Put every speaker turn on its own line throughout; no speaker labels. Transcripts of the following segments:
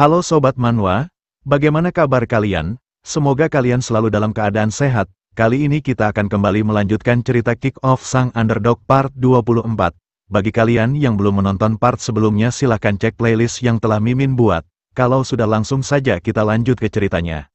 Halo Sobat Manhwa, bagaimana kabar kalian? Semoga kalian selalu dalam keadaan sehat. Kali ini kita akan kembali melanjutkan cerita Kick-Off Sang Underdog Part 24. Bagi kalian yang belum menonton part sebelumnya silahkan cek playlist yang telah Mimin buat. Kalau sudah langsung saja kita lanjut ke ceritanya.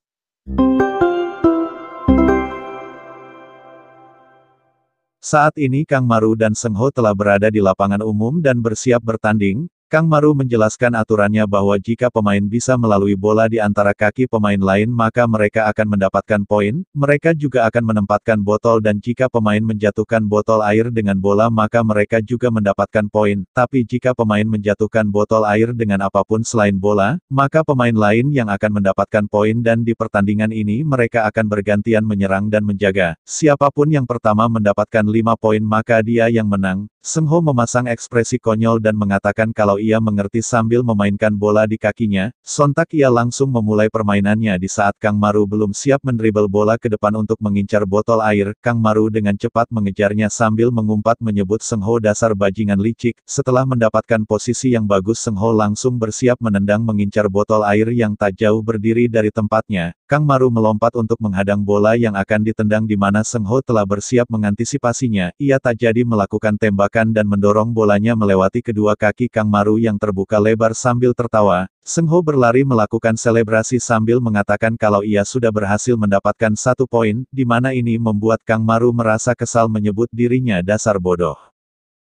Saat ini Kang Maru dan Seng Ho telah berada di lapangan umum dan bersiap bertanding. Kang Maru menjelaskan aturannya bahwa jika pemain bisa melalui bola di antara kaki pemain lain maka mereka akan mendapatkan poin, mereka juga akan menempatkan botol dan jika pemain menjatuhkan botol air dengan bola maka mereka juga mendapatkan poin, tapi jika pemain menjatuhkan botol air dengan apapun selain bola, maka pemain lain yang akan mendapatkan poin dan di pertandingan ini mereka akan bergantian menyerang dan menjaga. Siapapun yang pertama mendapatkan 5 poin maka dia yang menang. Seng Ho memasang ekspresi konyol dan mengatakan kalau ia mengerti sambil memainkan bola di kakinya, sontak ia langsung memulai permainannya di saat Kang Maru belum siap mendribel bola ke depan untuk mengincar botol air, Kang Maru dengan cepat mengejarnya sambil mengumpat menyebut Seng Ho dasar bajingan licik. Setelah mendapatkan posisi yang bagus Seng Ho langsung bersiap menendang mengincar botol air yang tak jauh berdiri dari tempatnya. Kang Maru melompat untuk menghadang bola yang akan ditendang di mana Seng Ho telah bersiap mengantisipasinya, ia tak jadi melakukan tembakan dan mendorong bolanya melewati kedua kaki Kang Maru yang terbuka lebar sambil tertawa. Seng Ho berlari melakukan selebrasi sambil mengatakan kalau ia sudah berhasil mendapatkan 1 poin, di mana ini membuat Kang Maru merasa kesal menyebut dirinya dasar bodoh.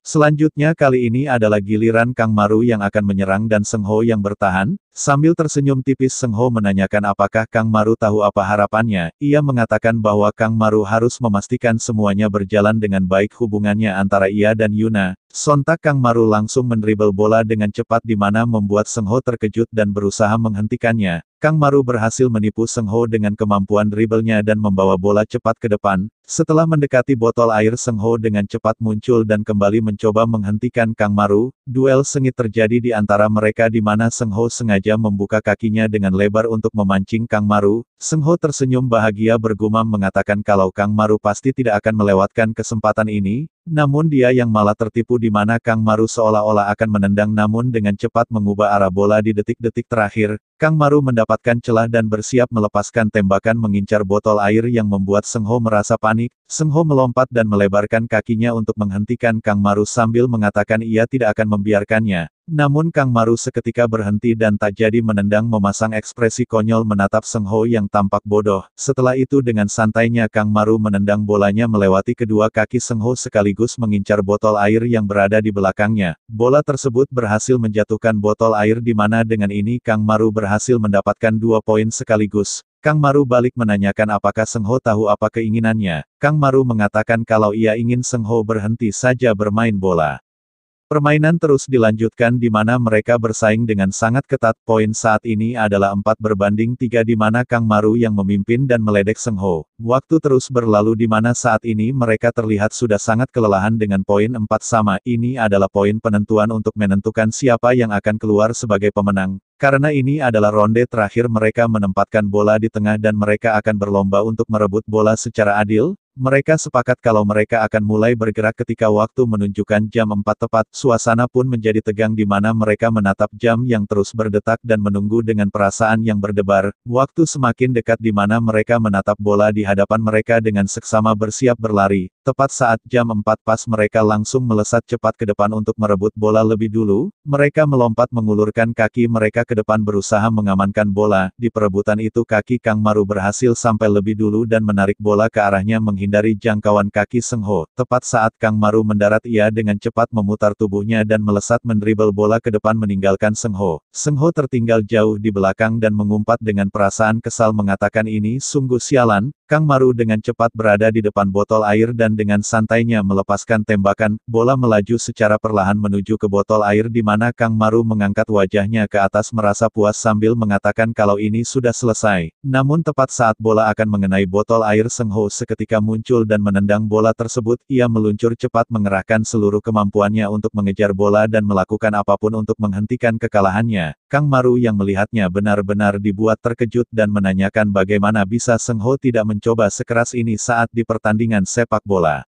Selanjutnya kali ini adalah giliran Kang Maru yang akan menyerang dan Seng Ho yang bertahan. Sambil tersenyum tipis Seng Ho menanyakan apakah Kang Maru tahu apa harapannya. Ia mengatakan bahwa Kang Maru harus memastikan semuanya berjalan dengan baik hubungannya antara ia dan Yuna. Sontak Kang Maru langsung mendribel bola dengan cepat di mana membuat Seng Ho terkejut dan berusaha menghentikannya. Kang Maru berhasil menipu Seng Ho dengan kemampuan dribelnya dan membawa bola cepat ke depan. Setelah mendekati botol air Seng Ho dengan cepat muncul dan kembali mencoba menghentikan Kang Maru. Duel sengit terjadi di antara mereka di mana Seng Ho sengaja membuka kakinya dengan lebar untuk memancing Kang Maru. Seng Ho tersenyum bahagia bergumam mengatakan kalau Kang Maru pasti tidak akan melewatkan kesempatan ini. Namun dia yang malah tertipu di mana Kang Maru seolah-olah akan menendang namun dengan cepat mengubah arah bola di detik-detik terakhir. Kang Maru mendapatkan celah dan bersiap melepaskan tembakan mengincar botol air yang membuat Seng Ho merasa panik. Seng Ho melompat dan melebarkan kakinya untuk menghentikan Kang Maru sambil mengatakan ia tidak akan membiarkannya. Namun Kang Maru seketika berhenti dan tak jadi menendang memasang ekspresi konyol menatap Seng Ho yang tampak bodoh. Setelah itu dengan santainya Kang Maru menendang bolanya melewati kedua kaki Seng Ho sekaligus mengincar botol air yang berada di belakangnya. Bola tersebut berhasil menjatuhkan botol air di mana dengan ini Kang Maru berhasil mendapatkan 2 poin sekaligus. Kang Maru balik menanyakan apakah Seng Ho tahu apa keinginannya. Kang Maru mengatakan kalau ia ingin Seng Ho berhenti saja bermain bola. Permainan terus dilanjutkan di mana mereka bersaing dengan sangat ketat. Poin saat ini adalah 4-3 di mana Kang Maru yang memimpin dan meledek Seng Ho. Waktu terus berlalu di mana saat ini mereka terlihat sudah sangat kelelahan dengan poin 4 sama. Ini adalah poin penentuan untuk menentukan siapa yang akan keluar sebagai pemenang. Karena ini adalah ronde terakhir mereka menempatkan bola di tengah dan mereka akan berlomba untuk merebut bola secara adil. Mereka sepakat kalau mereka akan mulai bergerak ketika waktu menunjukkan jam 4 tepat. Suasana pun menjadi tegang di mana mereka menatap jam yang terus berdetak dan menunggu dengan perasaan yang berdebar. Waktu semakin dekat di mana mereka menatap bola di hadapan mereka dengan seksama bersiap berlari. Tepat saat jam 4 pas mereka langsung melesat cepat ke depan untuk merebut bola lebih dulu. Mereka melompat mengulurkan kaki mereka ke depan berusaha mengamankan bola. Di perebutan itu kaki Kang Maru berhasil sampai lebih dulu dan menarik bola ke arahnya menghindari jangkauan kaki Seng Ho. Tepat saat Kang Maru mendarat ia dengan cepat memutar tubuhnya dan melesat mendribel bola ke depan meninggalkan Seng Ho. Seng Ho tertinggal jauh di belakang dan mengumpat dengan perasaan kesal mengatakan ini sungguh sialan. Kang Maru dengan cepat berada di depan botol air dan dengan santainya melepaskan tembakan, bola melaju secara perlahan menuju ke botol air di mana Kang Maru mengangkat wajahnya ke atas merasa puas sambil mengatakan kalau ini sudah selesai. Namun tepat saat bola akan mengenai botol air Seng Ho seketika muncul dan menendang bola tersebut, ia meluncur cepat mengerahkan seluruh kemampuannya untuk mengejar bola dan melakukan apapun untuk menghentikan kekalahannya. Kang Maru yang melihatnya benar-benar dibuat terkejut dan menanyakan bagaimana bisa Seng Ho tidak mencoba sekeras ini saat di pertandingan sepak bola.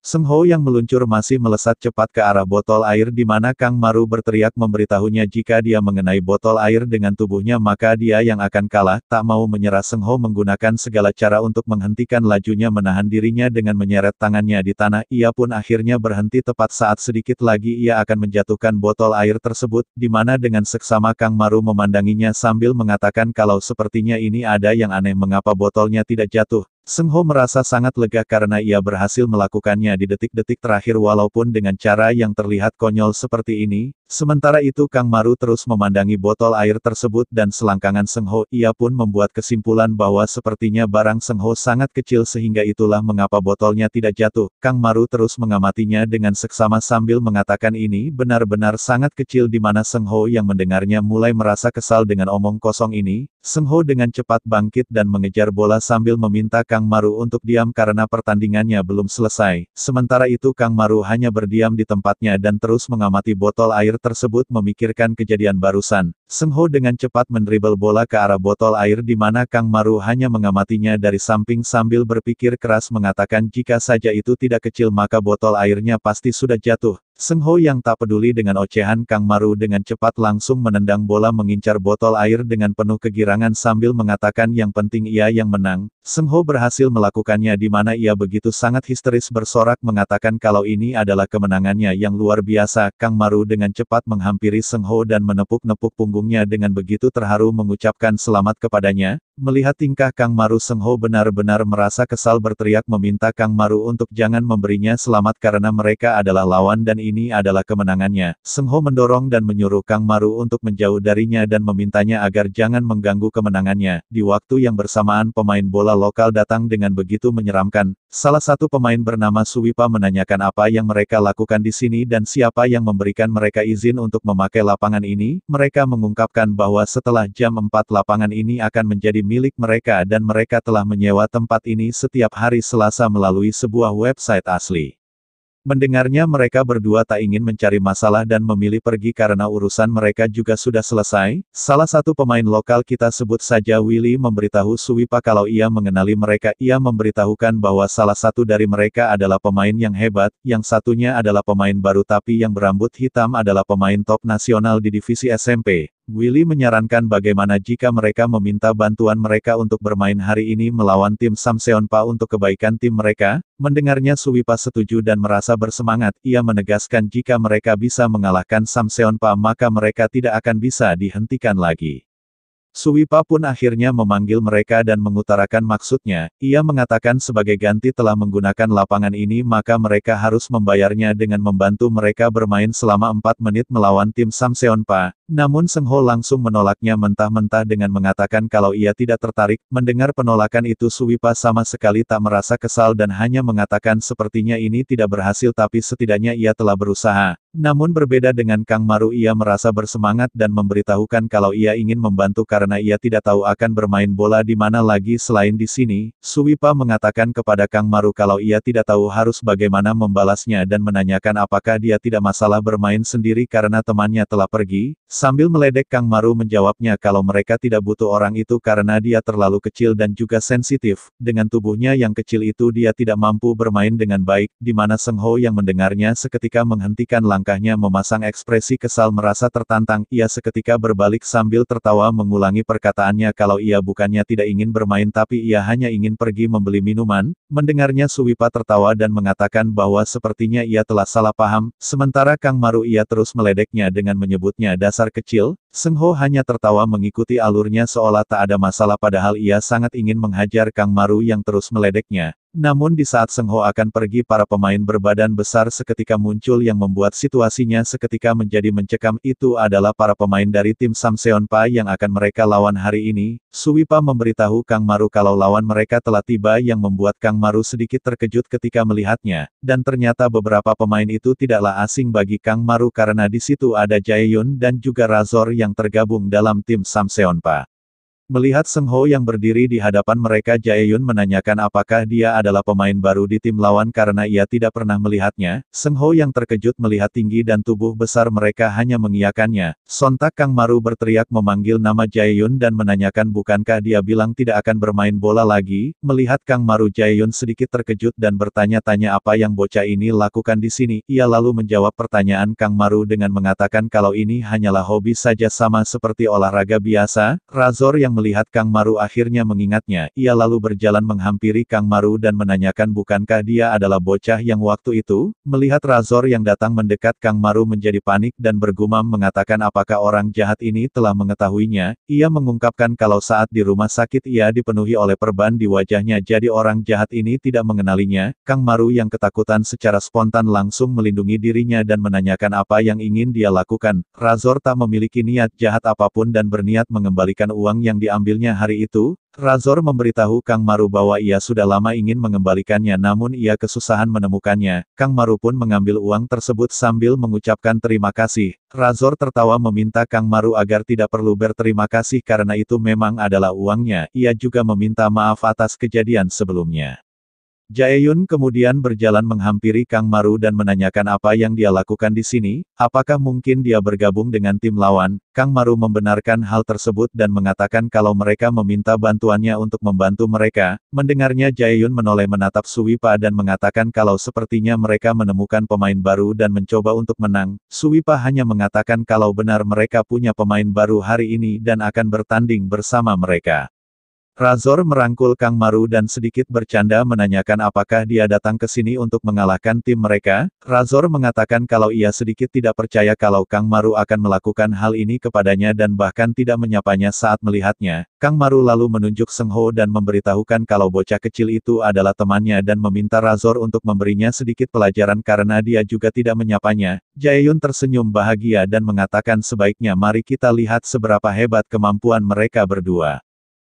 Seng Ho yang meluncur masih melesat cepat ke arah botol air di mana Kang Maru berteriak memberitahunya jika dia mengenai botol air dengan tubuhnya maka dia yang akan kalah. Tak mau menyerah, Seng Ho menggunakan segala cara untuk menghentikan lajunya, menahan dirinya dengan menyeret tangannya di tanah. Ia pun akhirnya berhenti tepat saat sedikit lagi ia akan menjatuhkan botol air tersebut, di mana dengan seksama Kang Maru memandanginya sambil mengatakan kalau sepertinya ini ada yang aneh mengapa botolnya tidak jatuh. Seng Ho merasa sangat lega karena ia berhasil melakukannya di detik-detik terakhir walaupun dengan cara yang terlihat konyol seperti ini. Sementara itu Kang Maru terus memandangi botol air tersebut dan selangkangan Seng Ho. Ia pun membuat kesimpulan bahwa sepertinya barang Seng Ho sangat kecil sehingga itulah mengapa botolnya tidak jatuh. Kang Maru terus mengamatinya dengan seksama sambil mengatakan ini benar-benar sangat kecil, di mana Seng Ho yang mendengarnya mulai merasa kesal dengan omong kosong ini. Seng Ho dengan cepat bangkit dan mengejar bola sambil meminta Kang Maru untuk diam karena pertandingannya belum selesai. Sementara itu Kang Maru hanya berdiam di tempatnya dan terus mengamati botol air tersebut memikirkan kejadian barusan. Seng Ho dengan cepat mendribel bola ke arah botol air di mana Kang Maru hanya mengamatinya dari samping sambil berpikir keras mengatakan jika saja itu tidak kecil maka botol airnya pasti sudah jatuh. Seng Ho yang tak peduli dengan ocehan Kang Maru dengan cepat langsung menendang bola mengincar botol air dengan penuh kegirangan sambil mengatakan yang penting ia yang menang. Seng Ho berhasil melakukannya di mana ia begitu sangat histeris bersorak mengatakan kalau ini adalah kemenangannya yang luar biasa. Kang Maru dengan cepat menghampiri Seng Ho dan menepuk-nepuk punggungnya dengan begitu terharu mengucapkan selamat kepadanya. Melihat tingkah Kang Maru, Seng Ho benar-benar merasa kesal berteriak meminta Kang Maru untuk jangan memberinya selamat karena mereka adalah lawan dan ini adalah kemenangannya. Seng Ho mendorong dan menyuruh Kang Maru untuk menjauh darinya dan memintanya agar jangan mengganggu kemenangannya. Di waktu yang bersamaan pemain bola lokal datang dengan begitu menyeramkan. Salah satu pemain bernama Suwipa menanyakan apa yang mereka lakukan di sini dan siapa yang memberikan mereka izin untuk memakai lapangan ini. Mereka mengungkapkan bahwa setelah jam 4 lapangan ini akan menjadi milik mereka dan mereka telah menyewa tempat ini setiap hari Selasa melalui sebuah website asli. Mendengarnya mereka berdua tak ingin mencari masalah dan memilih pergi karena urusan mereka juga sudah selesai. Salah satu pemain lokal kita sebut saja Willy memberitahu Suwipa kalau ia mengenali mereka. Ia memberitahukan bahwa salah satu dari mereka adalah pemain yang hebat, yang satunya adalah pemain baru tapi yang berambut hitam adalah pemain top nasional di divisi SMP. Willy menyarankan bagaimana jika mereka meminta bantuan mereka untuk bermain hari ini melawan tim Samseonpa untuk kebaikan tim mereka. Mendengarnya Suwipa setuju dan merasa bersemangat. Ia menegaskan jika mereka bisa mengalahkan Samseonpa maka mereka tidak akan bisa dihentikan lagi. Suwipa pun akhirnya memanggil mereka dan mengutarakan maksudnya. Ia mengatakan sebagai ganti telah menggunakan lapangan ini maka mereka harus membayarnya dengan membantu mereka bermain selama 4 menit melawan tim Samseonpa. Namun Seng Ho langsung menolaknya mentah-mentah dengan mengatakan kalau ia tidak tertarik. Mendengar penolakan itu Suwipa sama sekali tak merasa kesal dan hanya mengatakan sepertinya ini tidak berhasil tapi setidaknya ia telah berusaha. Namun berbeda dengan Kang Maru, ia merasa bersemangat dan memberitahukan kalau ia ingin membantu karena ia tidak tahu akan bermain bola di mana lagi selain di sini. Suwipa mengatakan kepada Kang Maru kalau ia tidak tahu harus bagaimana membalasnya dan menanyakan apakah dia tidak masalah bermain sendiri karena temannya telah pergi. Sambil meledek Kang Maru menjawabnya kalau mereka tidak butuh orang itu karena dia terlalu kecil dan juga sensitif. Dengan tubuhnya yang kecil itu dia tidak mampu bermain dengan baik, di mana Seng Ho yang mendengarnya seketika menghentikan langkahnya memasang ekspresi kesal merasa tertantang. Ia seketika berbalik sambil tertawa mengulangi perkataannya kalau ia bukannya tidak ingin bermain tapi ia hanya ingin pergi membeli minuman. Mendengarnya Suwipa tertawa dan mengatakan bahwa sepertinya ia telah salah paham. Sementara Kang Maru ia terus meledeknya dengan menyebutnya dasar kecil. Seng Ho hanya tertawa mengikuti alurnya seolah tak ada masalah padahal ia sangat ingin menghajar Kang Maru yang terus meledeknya. Namun di saat Seng Ho akan pergi para pemain berbadan besar seketika muncul yang membuat situasinya seketika menjadi mencekam. Itu adalah para pemain dari tim Samseonpa yang akan mereka lawan hari ini. Suwipa memberitahu Kang Maru kalau lawan mereka telah tiba yang membuat Kang Maru sedikit terkejut ketika melihatnya. Dan ternyata beberapa pemain itu tidaklah asing bagi Kang Maru karena di situ ada Jaehyun dan juga Razor yang tergabung dalam tim Samseonpa. Melihat Seng Ho yang berdiri di hadapan mereka, Jae-yun menanyakan apakah dia adalah pemain baru di tim lawan karena ia tidak pernah melihatnya. Seng Ho yang terkejut melihat tinggi dan tubuh besar mereka hanya mengiyakannya. Sontak Kang Maru berteriak memanggil nama Jae-yun dan menanyakan bukankah dia bilang tidak akan bermain bola lagi. Melihat Kang Maru, Jae-yun sedikit terkejut dan bertanya-tanya apa yang bocah ini lakukan di sini. Ia lalu menjawab pertanyaan Kang Maru dengan mengatakan kalau ini hanyalah hobi saja sama seperti olahraga biasa. Razor yang melihat Kang Maru akhirnya mengingatnya, ia lalu berjalan menghampiri Kang Maru dan menanyakan bukankah dia adalah bocah yang waktu itu. Melihat Razor yang datang mendekat, Kang Maru menjadi panik dan bergumam mengatakan apakah orang jahat ini telah mengetahuinya. Ia mengungkapkan kalau saat di rumah sakit ia dipenuhi oleh perban di wajahnya, jadi orang jahat ini tidak mengenalinya. Kang Maru yang ketakutan secara spontan langsung melindungi dirinya dan menanyakan apa yang ingin dia lakukan. Razor tak memiliki niat jahat apapun dan berniat mengembalikan uang yang diambilnya hari itu. Razor memberitahu Kang Maru bahwa ia sudah lama ingin mengembalikannya namun ia kesusahan menemukannya. Kang Maru pun mengambil uang tersebut sambil mengucapkan terima kasih. Razor tertawa meminta Kang Maru agar tidak perlu berterima kasih karena itu memang adalah uangnya. Ia juga meminta maaf atas kejadian sebelumnya. Jae-yun kemudian berjalan menghampiri Kang Maru dan menanyakan apa yang dia lakukan di sini, apakah mungkin dia bergabung dengan tim lawan. Kang Maru membenarkan hal tersebut dan mengatakan kalau mereka meminta bantuannya untuk membantu mereka. Mendengarnya, Jae-yun menoleh menatap Suwipa dan mengatakan kalau sepertinya mereka menemukan pemain baru dan mencoba untuk menang. Suwipa hanya mengatakan kalau benar mereka punya pemain baru hari ini dan akan bertanding bersama mereka. Razor merangkul Kang Maru dan sedikit bercanda menanyakan apakah dia datang ke sini untuk mengalahkan tim mereka. Razor mengatakan kalau ia sedikit tidak percaya kalau Kang Maru akan melakukan hal ini kepadanya dan bahkan tidak menyapanya saat melihatnya. Kang Maru lalu menunjuk Seng Ho dan memberitahukan kalau bocah kecil itu adalah temannya dan meminta Razor untuk memberinya sedikit pelajaran karena dia juga tidak menyapanya. Jae-yun tersenyum bahagia dan mengatakan sebaiknya mari kita lihat seberapa hebat kemampuan mereka berdua.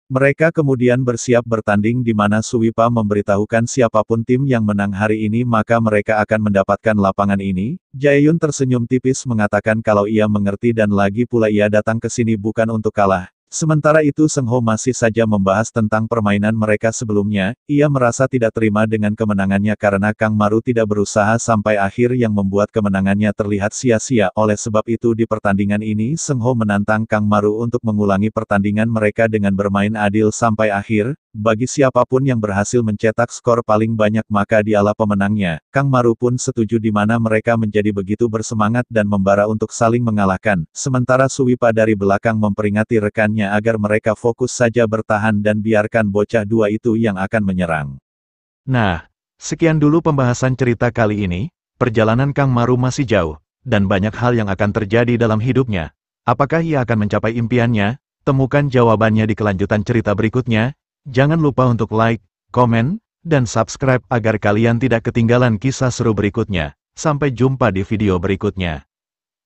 Mereka kemudian bersiap bertanding di mana Suwipa memberitahukan siapapun tim yang menang hari ini maka mereka akan mendapatkan lapangan ini. Jae-yun tersenyum tipis mengatakan kalau ia mengerti dan lagi pula ia datang ke sini bukan untuk kalah. Sementara itu Seng Ho masih saja membahas tentang permainan mereka sebelumnya. Ia merasa tidak terima dengan kemenangannya karena Kang Maru tidak berusaha sampai akhir yang membuat kemenangannya terlihat sia-sia. Oleh sebab itu di pertandingan ini Seng Ho menantang Kang Maru untuk mengulangi pertandingan mereka dengan bermain adil sampai akhir. Bagi siapapun yang berhasil mencetak skor paling banyak maka dialah pemenangnya. Kang Maru pun setuju di mana mereka menjadi begitu bersemangat dan membara untuk saling mengalahkan. Sementara Suwipa dari belakang memperingati rekannya agar mereka fokus saja bertahan dan biarkan bocah dua itu yang akan menyerang.
Nah, sekian dulu pembahasan cerita kali ini. Perjalanan Kang Maru masih jauh, dan banyak hal yang akan terjadi dalam hidupnya. Apakah ia akan mencapai impiannya? Temukan jawabannya di kelanjutan cerita berikutnya. Jangan lupa untuk like, komen, dan subscribe agar kalian tidak ketinggalan kisah seru berikutnya. Sampai jumpa di video berikutnya.